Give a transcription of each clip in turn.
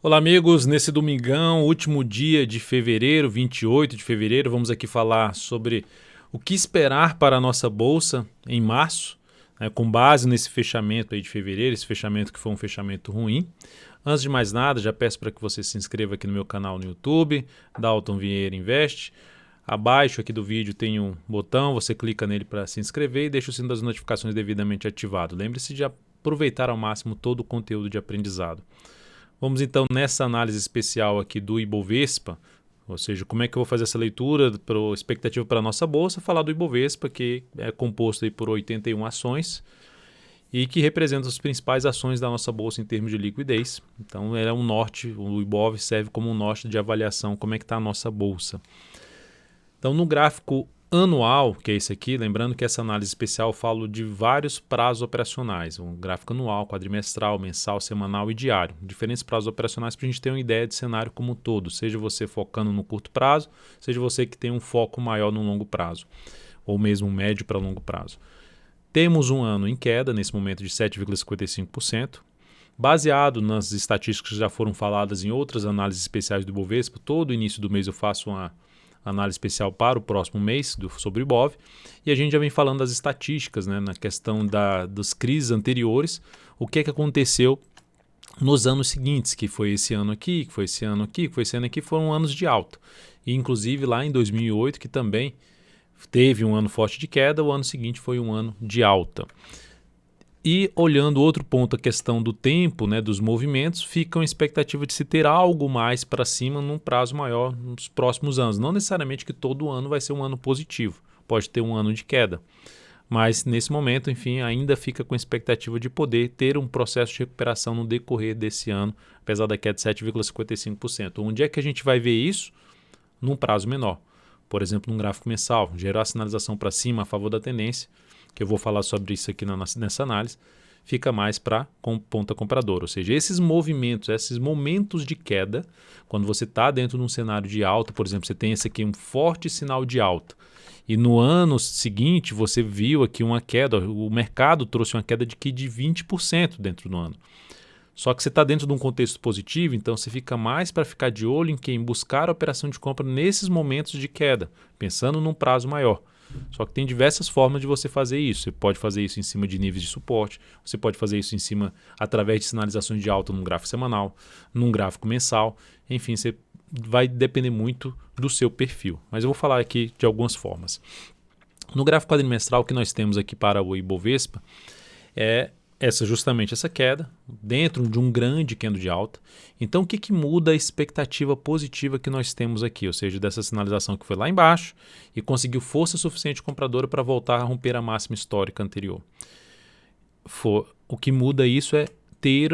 Olá, amigos. Nesse domingão, último dia de fevereiro, 28 de fevereiro, vamos aqui falar sobre o que esperar para a nossa bolsa em março, né, com base nesse fechamento aí de fevereiro, esse fechamento que foi um fechamento ruim. Antes de mais nada, já peço para que você se inscreva aqui no meu canal no YouTube, Dalton Vieira Invest. Abaixo aqui do vídeo tem um botão, você clica nele para se inscrever e deixa o sino das notificações devidamente ativado. Lembre-se de aproveitar ao máximo todo o conteúdo de aprendizado. Vamos então nessa análise especial aqui do Ibovespa, ou seja, como é que eu vou fazer essa leitura, expectativa para a nossa bolsa, falar do Ibovespa, que é composto aí por 81 ações e que representa as principais ações da nossa bolsa em termos de liquidez. Então, é um norte, o Ibov serve como um norte de avaliação, como é que está a nossa bolsa. Então, no gráfico anual, que é esse aqui, lembrando que essa análise especial eu falo de vários prazos operacionais, um gráfico anual, quadrimestral, mensal, semanal e diário, diferentes prazos operacionais para a gente ter uma ideia de cenário como um todo, seja você focando no curto prazo, seja você que tem um foco maior no longo prazo, ou mesmo médio para longo prazo. Temos um ano em queda, nesse momento de 7,55%, baseado nas estatísticas que já foram faladas em outras análises especiais do Ibovespa. Todo início do mês eu faço uma análise especial para o próximo mês sobre o Ibov, e a gente já vem falando das estatísticas, né, na questão das crises anteriores, o que é que aconteceu nos anos seguintes, que foi esse ano aqui, que foi esse ano aqui, que foi esse ano aqui, foram anos de alta. E inclusive lá em 2008, que também teve um ano forte de queda, o ano seguinte foi um ano de alta. E olhando outro ponto, a questão do tempo, né, dos movimentos, fica uma expectativa de se ter algo mais para cima num prazo maior nos próximos anos. Não necessariamente que todo ano vai ser um ano positivo, pode ter um ano de queda. Mas nesse momento, enfim, ainda fica com a expectativa de poder ter um processo de recuperação no decorrer desse ano, apesar da queda de 7,55%. Onde é que a gente vai ver isso? Num prazo menor. Por exemplo, num gráfico mensal, gerar a sinalização para cima a favor da tendência, que eu vou falar sobre isso aqui nessa análise, fica mais para ponta compradora. Ou seja, esses movimentos, esses momentos de queda, quando você está dentro de um cenário de alta, por exemplo, você tem esse aqui um forte sinal de alta, e no ano seguinte você viu aqui uma queda, o mercado trouxe uma queda de 20% dentro do ano. Só que você está dentro de um contexto positivo, então você fica mais para ficar de olho em quem buscar a operação de compra nesses momentos de queda, pensando num prazo maior. Só que tem diversas formas de você fazer isso. Você pode fazer isso em cima de níveis de suporte, você pode fazer isso em cima através de sinalizações de alta num gráfico semanal, num gráfico mensal. Enfim, você vai depender muito do seu perfil. Mas eu vou falar aqui de algumas formas. No gráfico quadrimestral que nós temos aqui para o Ibovespa é justamente essa queda dentro de um grande candle de alta. Então o que muda a expectativa positiva que nós temos aqui? Ou seja, dessa sinalização que foi lá embaixo e conseguiu força suficiente compradora para voltar a romper a máxima histórica anterior. O que muda isso é ter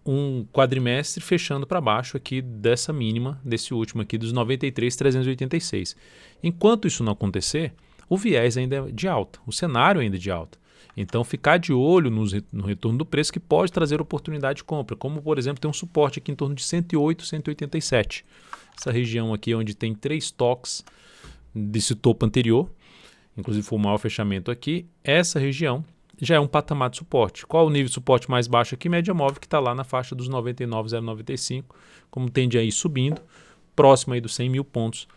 um quadrimestre fechando para baixo aqui dessa mínima, desse último aqui dos 93.386. Enquanto isso não acontecer, o viés ainda é de alta, o cenário ainda é de alta. Então, ficar de olho no retorno do preço que pode trazer oportunidade de compra, como, por exemplo, tem um suporte aqui em torno de 108, 187. Essa região aqui onde tem 3 toques desse topo anterior, inclusive foi o maior fechamento aqui, essa região já é um patamar de suporte. Qual o nível de suporte mais baixo aqui? Média móvel, que está lá na faixa dos 99,095, como tende a ir subindo, próximo aí dos 100 mil pontos,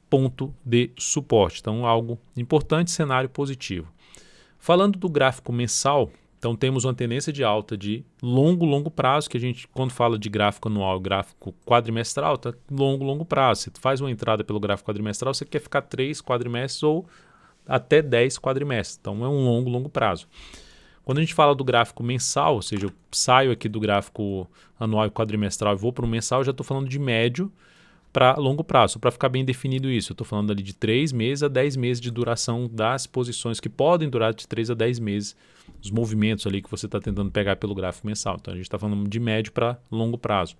ponto de suporte. Então, algo importante, cenário positivo. Falando do gráfico mensal, então temos uma tendência de alta de longo prazo, que a gente, quando fala de gráfico anual, gráfico quadrimestral, tá longo prazo. Você faz uma entrada pelo gráfico quadrimestral, você quer ficar 3 quadrimestres ou até 10 quadrimestres. Então é um longo prazo. Quando a gente fala do gráfico mensal, ou seja, eu saio aqui do gráfico anual e quadrimestral e vou para o mensal, eu já estou falando de médio para longo prazo, para ficar bem definido isso. Eu estou falando ali de 3 meses a 10 meses de duração das posições, que podem durar de 3 a 10 meses, os movimentos ali que você está tentando pegar pelo gráfico mensal. Então a gente está falando de médio para longo prazo.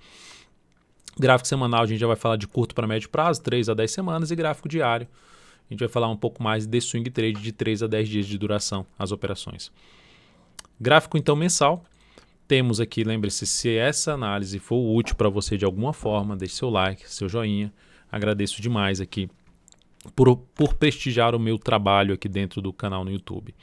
Gráfico semanal a gente já vai falar de curto para médio prazo, 3 a 10 semanas, e gráfico diário a gente vai falar um pouco mais de swing trade de 3 a 10 dias de duração as operações. Gráfico então mensal. Temos aqui, lembre-se, se essa análise for útil para você de alguma forma, deixe seu like, seu joinha. Agradeço demais aqui por prestigiar o meu trabalho aqui dentro do canal no YouTube.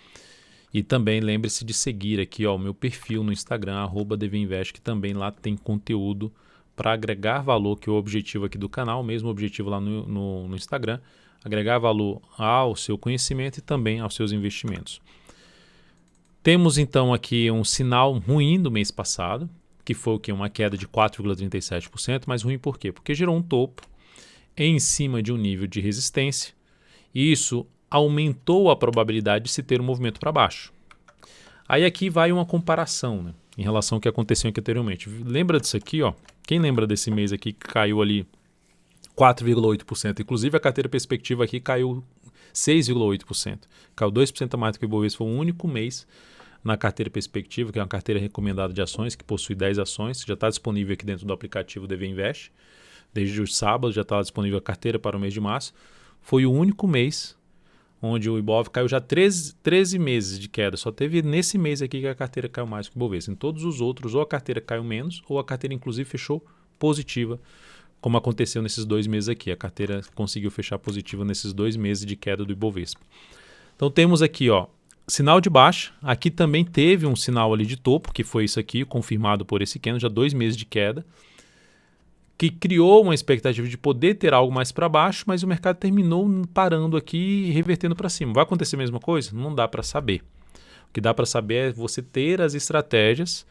E também lembre-se de seguir aqui o meu perfil no Instagram, @dvinvest, que também lá tem conteúdo para agregar valor, que é o objetivo aqui do canal, o mesmo objetivo lá no Instagram, agregar valor ao seu conhecimento e também aos seus investimentos. Temos então aqui um sinal ruim do mês passado, que foi o quê? Uma queda de 4,37%, mas ruim por quê? Porque gerou um topo em cima de um nível de resistência e isso aumentou a probabilidade de se ter um movimento para baixo. Aí aqui vai uma comparação, né, em relação ao que aconteceu aqui anteriormente. Lembra disso aqui? Ó? Quem lembra desse mês aqui que caiu ali 4,8%? Inclusive a carteira perspectiva aqui caiu 6,8%. Caiu 2% a mais do que o Ibovespa. Foi o único mês na carteira perspectiva, que é uma carteira recomendada de ações, que possui 10 ações, já está disponível aqui dentro do aplicativo DV Invest. Desde o sábado já está disponível a carteira para o mês de março. Foi o único mês onde o Ibov caiu já 13 meses de queda. Só teve nesse mês aqui que a carteira caiu mais que o Ibovespa. Em todos os outros, ou a carteira caiu menos, ou a carteira inclusive fechou positiva, como aconteceu nesses 2 meses aqui. A carteira conseguiu fechar positiva nesses 2 meses de queda do Ibovespa. Então temos aqui, ó, sinal de baixa. Aqui também teve um sinal ali de topo, que foi isso aqui, confirmado por esse candle, já 2 meses de queda, que criou uma expectativa de poder ter algo mais para baixo, mas o mercado terminou parando aqui e revertendo para cima. Vai acontecer a mesma coisa? Não dá para saber. O que dá para saber é você ter as estratégias,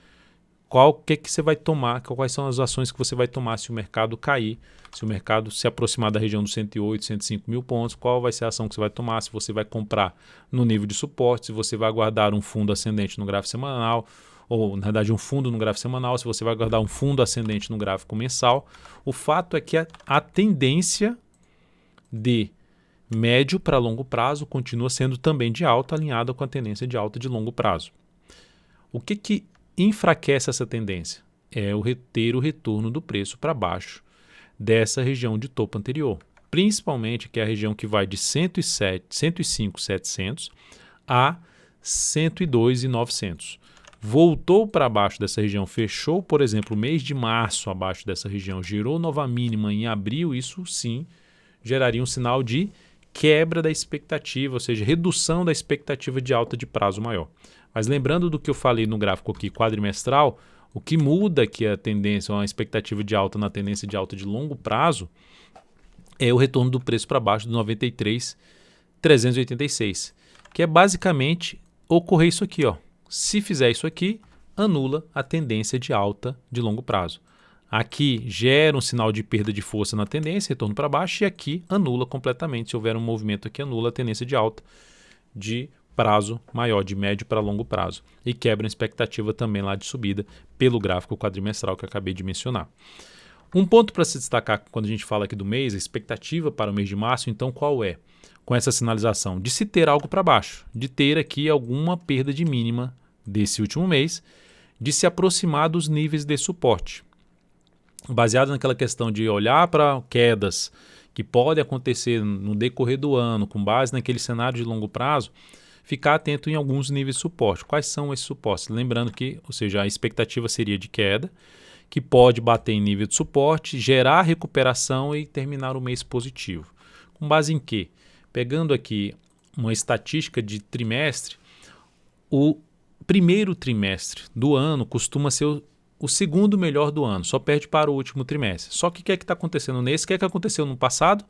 que você vai tomar, quais são as ações que você vai tomar se o mercado cair, se o mercado se aproximar da região dos 108, 105 mil pontos, qual vai ser a ação que você vai tomar, se você vai comprar no nível de suporte, se você vai guardar um fundo ascendente no gráfico semanal, ou na verdade um fundo no gráfico semanal, se você vai guardar um fundo ascendente no gráfico mensal. O fato é que a tendência de médio para longo prazo continua sendo também de alta, alinhada com a tendência de alta de longo prazo. O que enfraquece essa tendência? É ter o retorno do preço para baixo dessa região de topo anterior, principalmente que é a região que vai de 105.700 a 102.900. Voltou para baixo dessa região, fechou, por exemplo, o mês de março abaixo dessa região, gerou nova mínima em abril, isso sim geraria um sinal de quebra da expectativa, ou seja, redução da expectativa de alta de prazo maior. Mas lembrando do que eu falei no gráfico aqui quadrimestral, o que muda aqui a tendência, a expectativa de alta na tendência de alta de longo prazo, é o retorno do preço para baixo do 93.386, que é basicamente ocorrer isso aqui, ó. Se fizer isso aqui, anula a tendência de alta de longo prazo. Aqui gera um sinal de perda de força na tendência, retorno para baixo, e aqui anula completamente. Se houver um movimento aqui, anula a tendência de alta de prazo maior, de médio para longo prazo. E quebra a expectativa também lá de subida pelo gráfico quadrimestral que eu acabei de mencionar. Um ponto para se destacar quando a gente fala aqui do mês, a expectativa para o mês de março, então qual é? Com essa sinalização de se ter algo para baixo, de ter aqui alguma perda de mínima desse último mês, de se aproximar dos níveis de suporte. Baseado naquela questão de olhar para quedas que podem acontecer no decorrer do ano, com base naquele cenário de longo prazo, ficar atento em alguns níveis de suporte. Quais são esses suportes? Lembrando que, ou seja, a expectativa seria de queda, que pode bater em nível de suporte, gerar recuperação e terminar o mês positivo. Com base em quê? Pegando aqui uma estatística de trimestre, o primeiro trimestre do ano costuma ser o segundo melhor do ano, só perde para o último trimestre. Só que o que é que está acontecendo nesse? O que é que aconteceu no passado?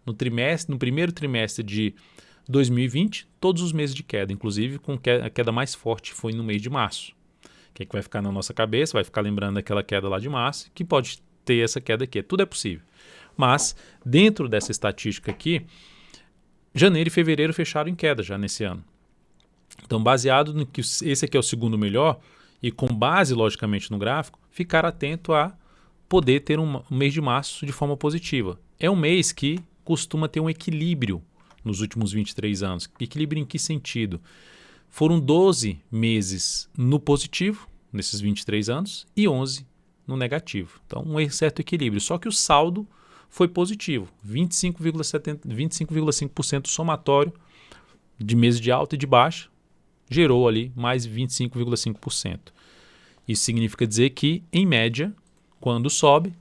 No primeiro trimestre de 2020, todos os meses de queda, inclusive com a queda mais forte foi no mês de março. O que é que vai ficar na nossa cabeça? Vai ficar lembrando daquela queda lá de março, que pode ter essa queda aqui. Tudo é possível. Mas, dentro dessa estatística aqui, janeiro e fevereiro fecharam em queda já nesse ano. Então, baseado no que esse aqui é o segundo melhor, e com base, logicamente, no gráfico, ficar atento a poder ter um mês de março de forma positiva. É um mês que costuma ter um equilíbrio nos últimos 23 anos. Equilíbrio em que sentido? Foram 12 meses no positivo, nesses 23 anos, e 11 no negativo. Então, um certo equilíbrio. Só que o saldo foi positivo, 25,5% somatório de meses de alta e de baixa, gerou ali mais 25,5%. Isso significa dizer que, em média, quando sobe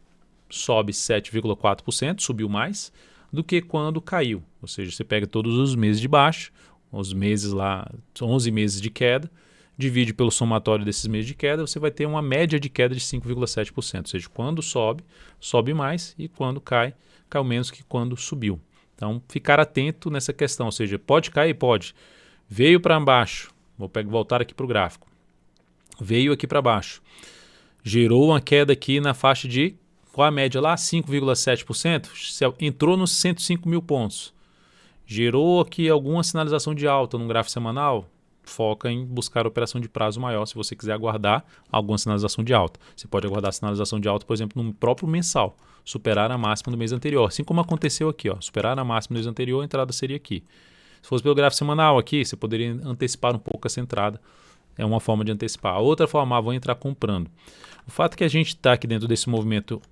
7,4%, subiu mais, do que quando caiu. Ou seja, você pega todos os meses de baixa, os meses lá, 11 meses de queda, divide pelo somatório desses meses de queda, você vai ter uma média de queda de 5,7%. Ou seja, quando sobe, sobe mais e quando cai, caiu menos que quando subiu. Então, ficar atento nessa questão, ou seja, pode cair? Pode. Veio para baixo, vou voltar aqui para o gráfico. Veio aqui para baixo, gerou uma queda aqui na faixa de, qual a média lá? 5,7%, entrou nos 105 mil pontos. Gerou aqui alguma sinalização de alta no gráfico semanal, foca em buscar operação de prazo maior se você quiser aguardar alguma sinalização de alta. Você pode aguardar a sinalização de alta, por exemplo, no próprio mensal, superar a máxima do mês anterior, assim como aconteceu aqui, ó, superar a máxima do mês anterior, a entrada seria aqui. Se fosse pelo gráfico semanal aqui, você poderia antecipar um pouco essa entrada, é uma forma de antecipar. A outra forma, vou entrar comprando. O fato é que a gente está aqui dentro desse movimento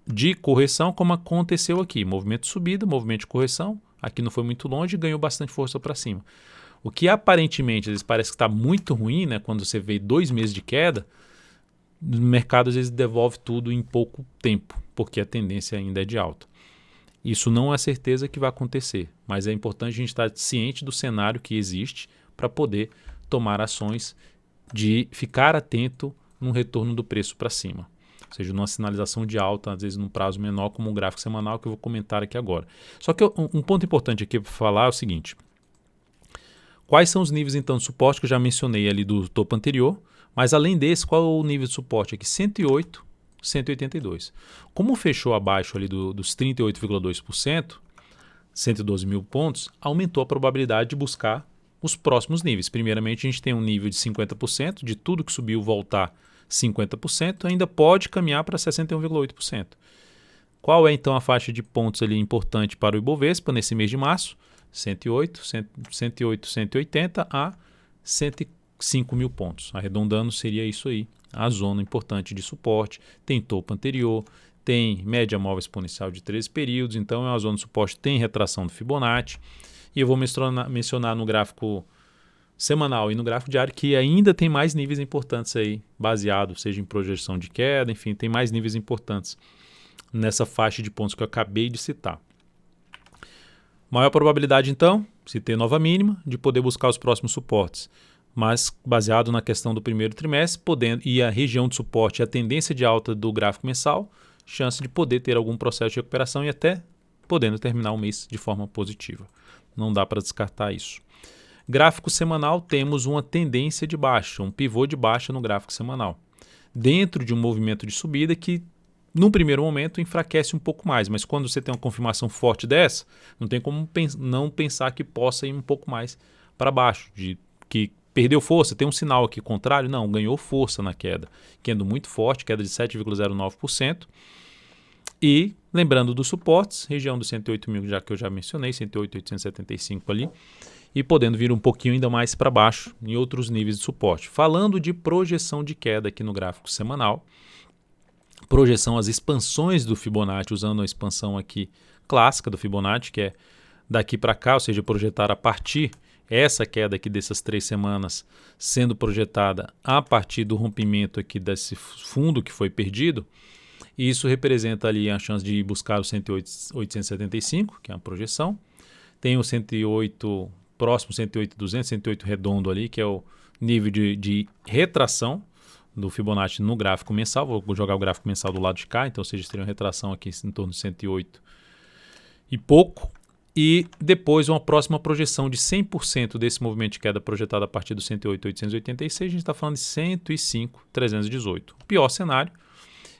de correção, como aconteceu aqui, movimento de subida, movimento de correção, aqui não foi muito longe e ganhou bastante força para cima. O que aparentemente às vezes parece que está muito ruim, né? Quando você vê 2 meses de queda, o mercado às vezes devolve tudo em pouco tempo, porque a tendência ainda é de alta. Isso não é certeza que vai acontecer, mas é importante a gente estar ciente do cenário que existe para poder tomar ações de ficar atento no retorno do preço para cima. Ou seja, numa sinalização de alta, às vezes num prazo menor, como um gráfico semanal que eu vou comentar aqui agora. Só que um ponto importante aqui para falar é o seguinte: quais são os níveis então de suporte que eu já mencionei ali do topo anterior, mas além desse, qual é o nível de suporte aqui? 108, 182. Como fechou abaixo ali dos 38,2%, 112 mil pontos, aumentou a probabilidade de buscar os próximos níveis. Primeiramente, a gente tem um nível de 50%, de tudo que subiu voltar 50%, ainda pode caminhar para 61,8%. Qual é então a faixa de pontos ali importante para o Ibovespa nesse mês de março? 108, 180 a 105 mil pontos. Arredondando, seria isso aí. A zona importante de suporte. Tem topo anterior, tem média móvel exponencial de 13 períodos, então é uma zona de suporte, tem retração do Fibonacci. E eu vou mencionar no gráfico semanal e no gráfico diário que ainda tem mais níveis importantes aí, baseado, seja em projeção de queda, enfim, tem mais níveis importantes nessa faixa de pontos que eu acabei de citar. Maior probabilidade, então, se ter nova mínima, de poder buscar os próximos suportes. Mas baseado na questão do primeiro trimestre, podendo ir a região de suporte e a tendência de alta do gráfico mensal, chance de poder ter algum processo de recuperação e até podendo terminar o mês de forma positiva. Não dá para descartar isso. Gráfico semanal, temos uma tendência de baixa, um pivô de baixa no gráfico semanal. Dentro de um movimento de subida que, num primeiro momento, enfraquece um pouco mais, mas quando você tem uma confirmação forte dessa, não tem como não pensar que possa ir um pouco mais para baixo, de que perdeu força, tem um sinal aqui contrário, não, ganhou força na queda, queda muito forte, queda de 7,09%. E lembrando dos suportes, região dos 108 mil, já que eu já mencionei, 108.875 ali, e podendo vir um pouquinho ainda mais para baixo em outros níveis de suporte. Falando de projeção de queda aqui no gráfico semanal, projeção, as expansões do Fibonacci, usando a expansão aqui clássica do Fibonacci, que é daqui para cá, ou seja, projetar a partir, essa queda aqui dessas 3 semanas sendo projetada a partir do rompimento aqui desse fundo que foi perdido, e isso representa ali a chance de buscar o 108.875, que é a projeção. Tem o 108, próximo 108.200, 108 redondo ali, que é o nível de retração do Fibonacci no gráfico mensal. Vou jogar o gráfico mensal do lado de cá, então, ou seja, teria uma retração aqui em torno de 108 e pouco. E depois uma próxima projeção de 100% desse movimento de queda projetado a partir do 108.886, a gente está falando de 105.318. O pior cenário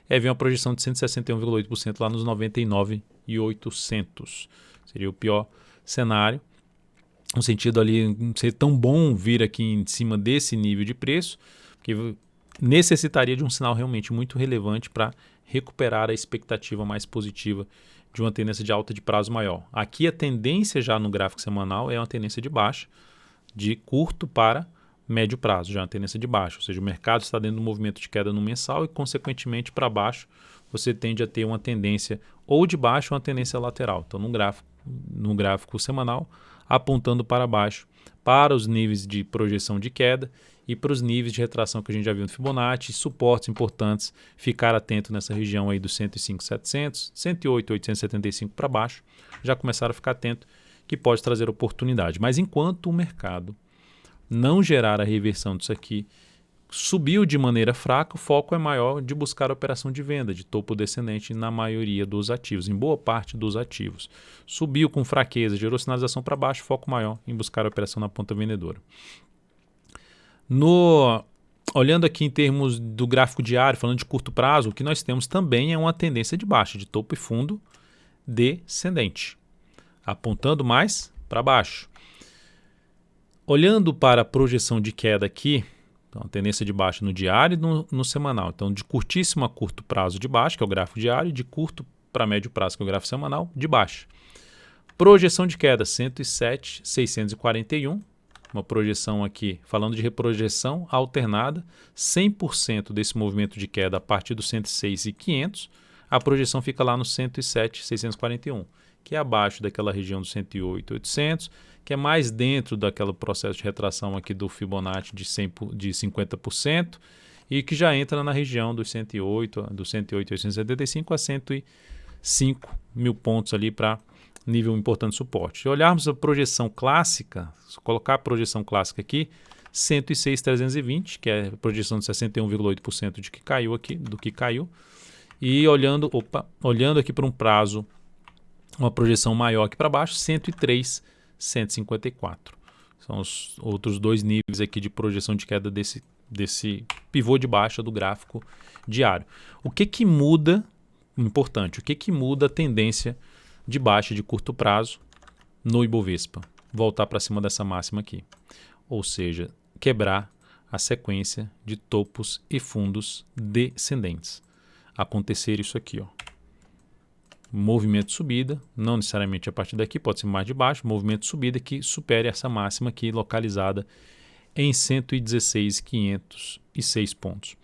é ver uma projeção de 161,8% lá nos 99.800. Seria o pior cenário. No sentido ali, não ser tão bom vir aqui em cima desse nível de preço, porque necessitaria de um sinal realmente muito relevante para recuperar a expectativa mais positiva de uma tendência de alta de prazo maior. Aqui a tendência já no gráfico semanal é uma tendência de baixa, de curto para médio prazo, já é uma tendência de baixa, ou seja, o mercado está dentro do movimento de queda no mensal e, consequentemente, para baixo, você tende a ter uma tendência ou de baixo ou uma tendência lateral. Então, no gráfico semanal, apontando para baixo, para os níveis de projeção de queda e para os níveis de retração que a gente já viu no Fibonacci, suportes importantes, ficar atento nessa região aí dos 105.700, 108.875 para baixo, já começaram a ficar atento que pode trazer oportunidade. Mas enquanto o mercado não gerar a reversão disso aqui, subiu de maneira fraca, o foco é maior de buscar a operação de venda, de topo descendente na maioria dos ativos, em boa parte dos ativos. Subiu com fraqueza, gerou sinalização para baixo, foco maior em buscar a operação na ponta vendedora. Olhando aqui em termos do gráfico diário, falando de curto prazo, o que nós temos também é uma tendência de baixa, de topo e fundo descendente, apontando mais para baixo. Olhando para a projeção de queda aqui, então, a tendência de baixa no diário e no semanal. Então, de curtíssimo a curto prazo de baixa, que é o gráfico diário, e de curto para médio prazo, que é o gráfico semanal, de baixa. Projeção de queda, 107,641. Uma projeção aqui, falando de reprojeção alternada, 100% desse movimento de queda a partir do 106,500, a projeção fica lá no 107,641, que é abaixo daquela região do 108,800, que é mais dentro daquele processo de retração aqui do Fibonacci de 50% e que já entra na região dos 108,875 a 105 mil pontos ali para nível importante de suporte. Se olharmos a projeção clássica, se colocar a projeção clássica aqui, 106,320, que é a projeção de 61,8% de que caiu aqui, do que caiu, e olhando aqui para um prazo, uma projeção maior aqui para baixo, 103,154. São os outros dois níveis aqui de projeção de queda desse pivô de baixa do gráfico diário. O que muda, importante, o que muda a tendência de baixa de curto prazo no Ibovespa? Voltar para cima dessa máxima aqui. Ou seja, quebrar a sequência de topos e fundos descendentes. Acontecer isso aqui, ó. Movimento de subida, não necessariamente a partir daqui, pode ser mais de baixo, movimento de subida que supere essa máxima aqui localizada em 116.506 pontos.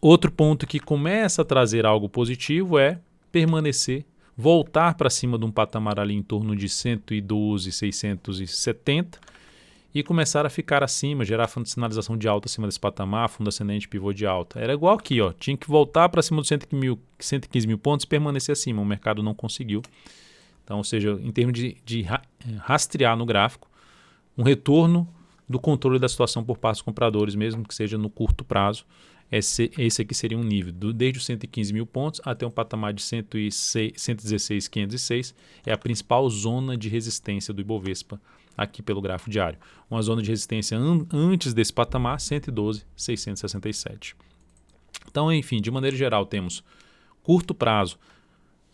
Outro ponto que começa a trazer algo positivo é permanecer, voltar para cima de um patamar ali em torno de 112.670 e começar a ficar acima, gerar sinalização de alta acima desse patamar, fundo ascendente, pivô de alta. Era igual aqui, ó, tinha que voltar para cima dos 115 mil pontos e permanecer acima. O mercado não conseguiu. Então, ou seja, em termos de rastrear no gráfico, um retorno do controle da situação por parte dos compradores, mesmo que seja no curto prazo. Esse aqui seria um nível, desde os 115 mil pontos até um patamar de 116.506, é a principal zona de resistência do Ibovespa aqui pelo gráfico diário. Uma zona de resistência antes desse patamar, 112.667. Então, enfim, de maneira geral, temos curto prazo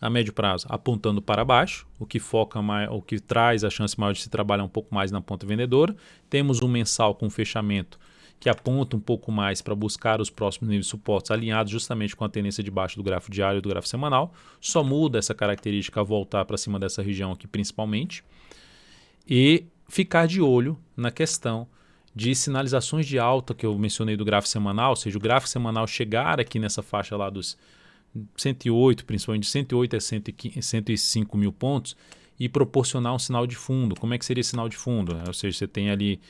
a médio prazo apontando para baixo, o que foca mais, o que traz a chance maior de se trabalhar um pouco mais na ponta vendedora. Temos um mensal com fechamento que aponta um pouco mais para buscar os próximos níveis de suportes alinhados justamente com a tendência de baixa do gráfico diário e do gráfico semanal. Só muda essa característica a voltar para cima dessa região aqui principalmente. E ficar de olho na questão de sinalizações de alta que eu mencionei do gráfico semanal, ou seja, o gráfico semanal chegar aqui nessa faixa lá dos 108, principalmente de 108 a 105 mil pontos e proporcionar um sinal de fundo. Como é que seria esse sinal de fundo? Ou seja, você tem ali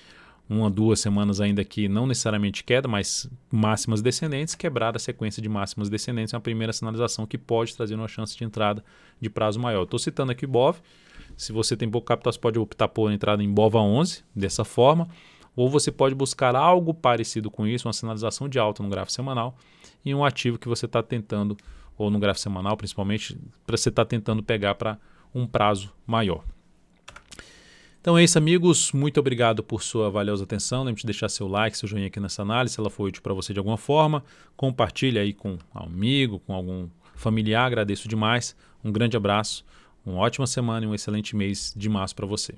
1 a 2 semanas ainda aqui, não necessariamente queda, mas máximas descendentes, quebrar a sequência de máximas descendentes é a primeira sinalização que pode trazer uma chance de entrada de prazo maior. Estou citando aqui o BOV, se você tem pouco capital, você pode optar por entrada em BOVA 11, dessa forma, ou você pode buscar algo parecido com isso, uma sinalização de alta no gráfico semanal, em um ativo que você está tentando, ou no gráfico semanal principalmente, para você estar tentando pegar para um prazo maior. Então é isso, amigos. Muito obrigado por sua valiosa atenção. Lembre-se de deixar seu like, seu joinha aqui nessa análise, se ela foi útil para você de alguma forma. Compartilhe aí com um amigo, com algum familiar. Agradeço demais. Um grande abraço, uma ótima semana e um excelente mês de março para você.